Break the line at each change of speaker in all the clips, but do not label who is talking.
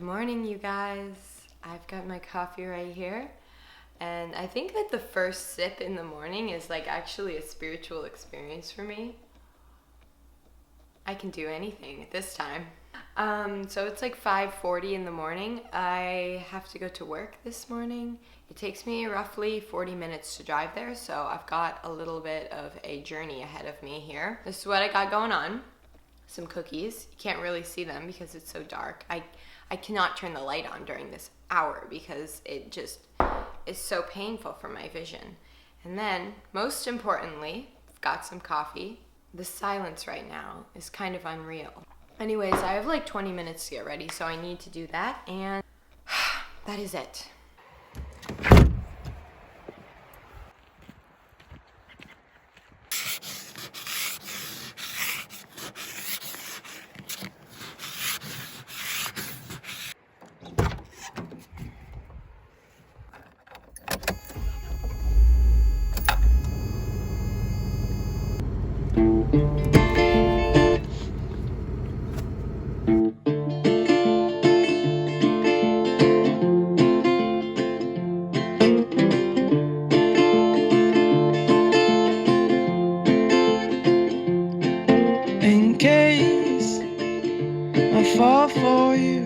Good morning, you guys. I've got my coffee right here. And I think that the first sip in the morning is like actually a spiritual experience for me. I can do anything at this time. So it's like 5:40 in the morning. I have to go to work this morning. It takes me roughly 40 minutes to drive there, so I've got a little bit of a journey ahead of me here. This is what I got going on. Some cookies. You can't really see them because it's so dark. I cannot turn the light on during this hour because it just is so painful for my vision. And then, most importantly, I've got some coffee. The silence right now is kind of unreal. Anyways, I have like 20 minutes to get ready, so I need to do that, and that is it.
In case I fall for you,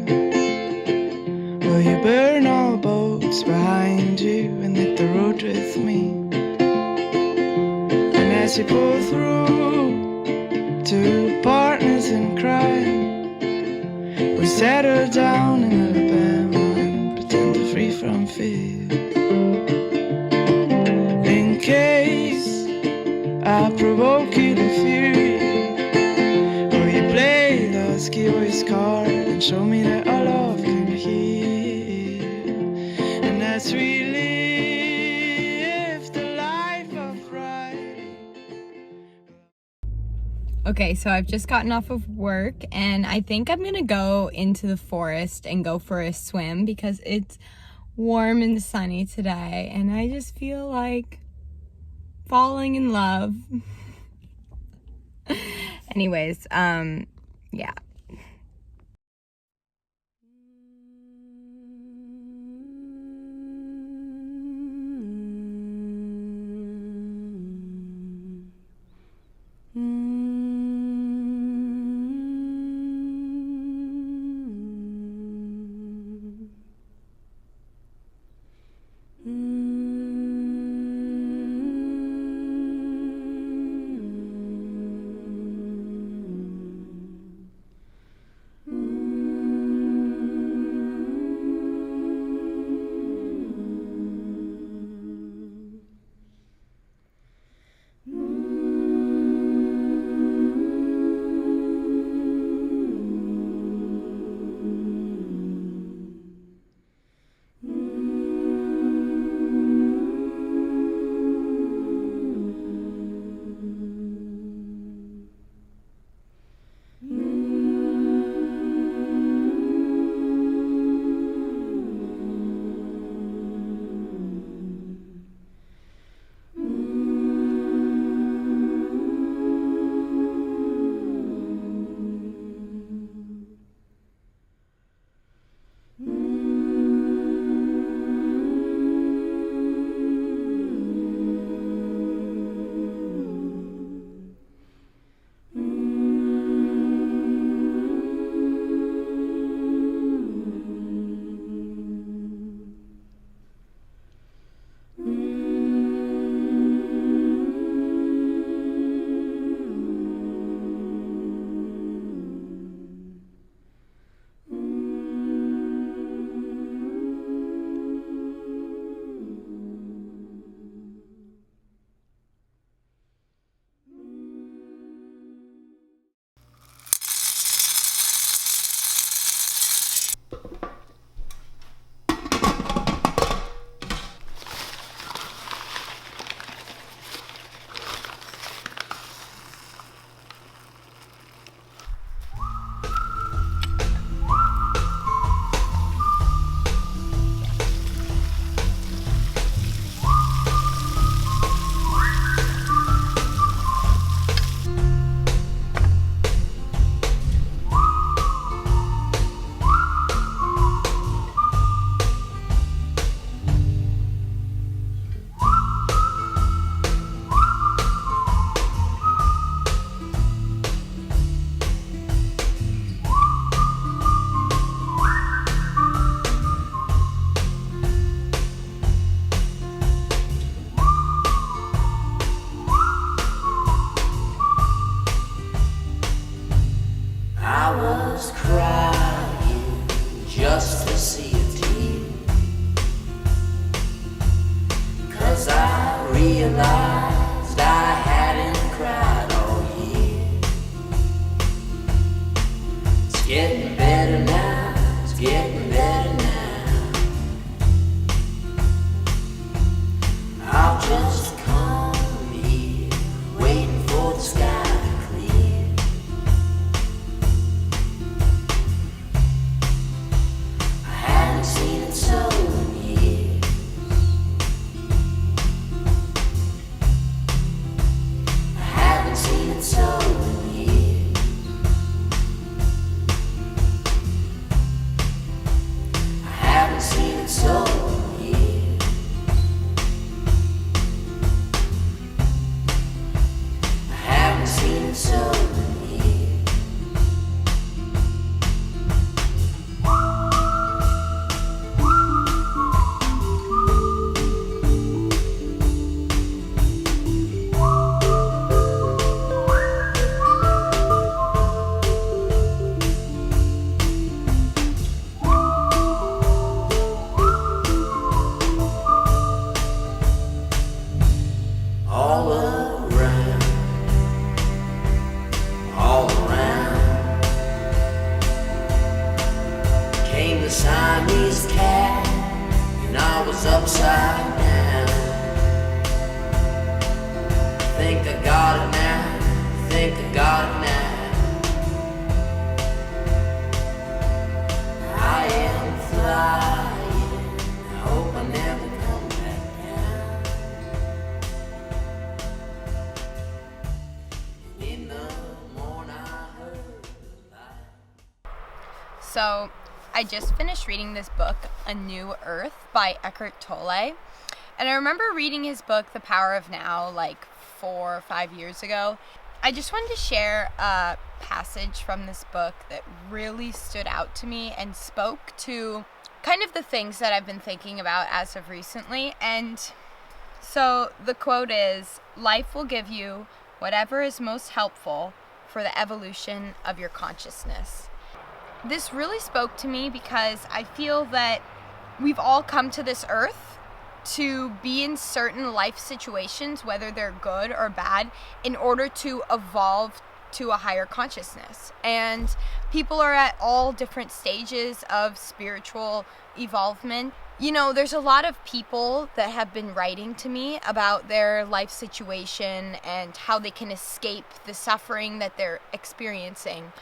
will you burn all boats behind you and hit the road with me? And as we pull through, two partners in crime, we settle down in Alabama and pretend to free from fear. In case I provoke you to fury, will you play the ski-boy's card and show me that our love can heal? And as we live the life of right.
Okay, so I've just gotten off of work and I think I'm gonna go into the forest and go for a swim because it's warm and sunny today and I just feel like falling in love. Anyways, yeah.
realized I hadn't cried all year. It's getting better now, it's getting better now. I'll just come here, waiting for the sky to clear. I haven't seen it so in years. I haven't seen it so in years. I haven't seen it so in years. I haven't seen it so in years. All around, all around, came the Siamese cat, and I was upside down. Think I got it now, think I got it now. I am flying, I hope I never come back down. In the morning I heard the light.
So, I just finished reading this book, A New Earth by Eckhart Tolle. And I remember reading his book, The Power of Now, like 4 or 5 years ago. I just wanted to share a passage from this book that really stood out to me and spoke to kind of the things that I've been thinking about as of recently. And so the quote is, "Life will give you whatever is most helpful for the evolution of your consciousness." This really spoke to me because I feel that we've all come to this earth to be in certain life situations, whether they're good or bad, in order to evolve to a higher consciousness. And people are at all different stages of spiritual evolvement. You know, there's a lot of people that have been writing to me about their life situation and how they can escape the suffering that they're experiencing.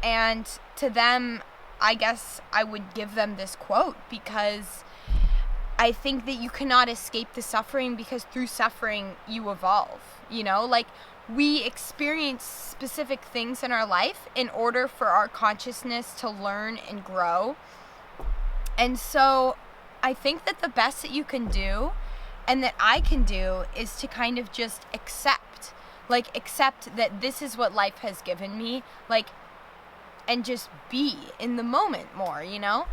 And to them, I guess I would give them this quote, because I think that you cannot escape the suffering, because through suffering you evolve. You know, like, we experience specific things in our life in order for our consciousness to learn and grow. And so I think that the best that you can do, and that I can do, is to kind of just accept that this is what life has given me, and just be in the moment more, you know?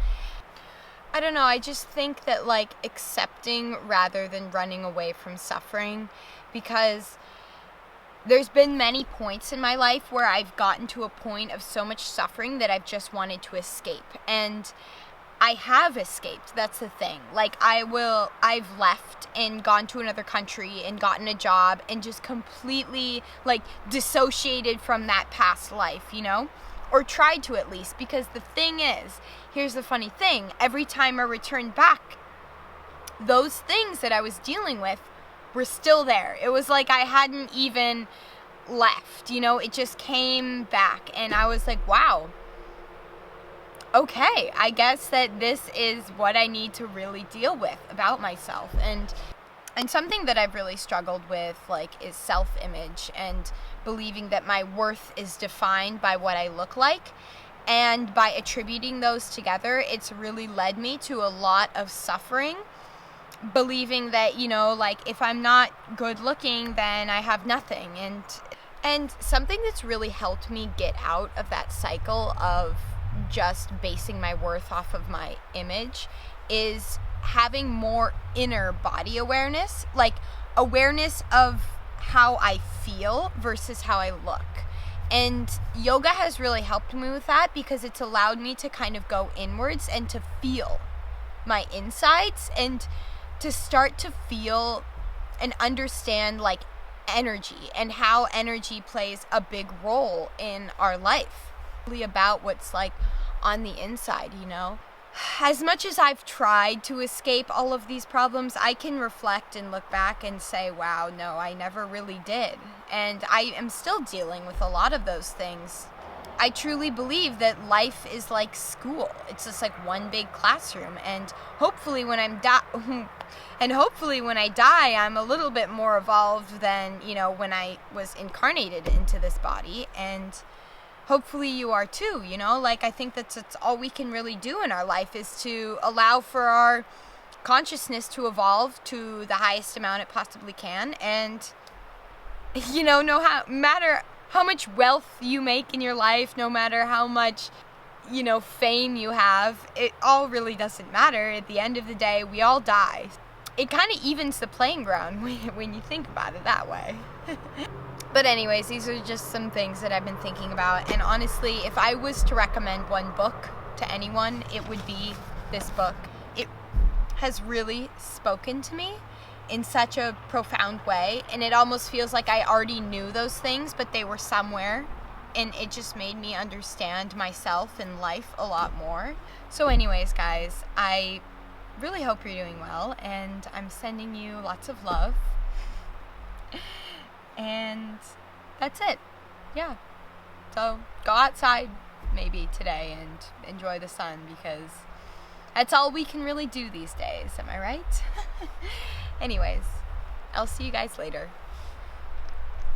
I don't know, I just think that, accepting rather than running away from suffering, because there's been many points in my life where I've gotten to a point of so much suffering that I've just wanted to escape. And I have escaped, that's the thing. I've left and gone to another country and gotten a job and just completely, dissociated from that past life, you know? Or tried to, at least, because the thing is, here's the funny thing, every time I returned back, those things that I was dealing with were still there. It was like I hadn't even left, you know? It just came back, and I was like, wow, okay, I guess that this is what I need to really deal with about myself. And something that I've really struggled with, is self-image and believing that my worth is defined by what I look like. And by attributing those together, it's really led me to a lot of suffering, believing that, if I'm not good looking, then I have nothing. And something that's really helped me get out of that cycle of just basing my worth off of my image is having more inner body awareness, awareness of how I feel versus how I look. And yoga has really helped me with that, because it's allowed me to kind of go inwards and to feel my insides and to start to feel
and understand like energy and how energy plays a big role in our life. Really about what's like on the inside, you know? As much as I've tried to escape all of these problems, I can reflect and look back and say, wow, no, I never really did. And I am still dealing with a lot of those things. I truly believe that life is like school. It's just like one big classroom, and hopefully when I die, I'm a little bit more evolved than, you know, when I was incarnated into this body, and hopefully you are too, you know? Like, I think that's all we can really do in our life, is to allow for our consciousness to evolve to the highest amount it possibly can, and, you know, no matter how much wealth you make in your life, no matter how much, you know, fame you have, it all really doesn't matter. At the end of the day, we all die. It kind of evens the playing ground when you think about it that way. But anyways, these are just some things that I've been thinking about. And honestly, if I was to recommend one book to anyone, it would be this book. It has really spoken to me in such a profound way. And it almost feels like I already knew those things, but they were somewhere. And it just made me understand myself and life a lot more. So anyways, guys, I really hope you're doing well. And I'm sending you lots of love. And that's it. Yeah. So go outside maybe today and enjoy the sun, because that's all we can really do these days. Am I right? Anyways, I'll see you guys later.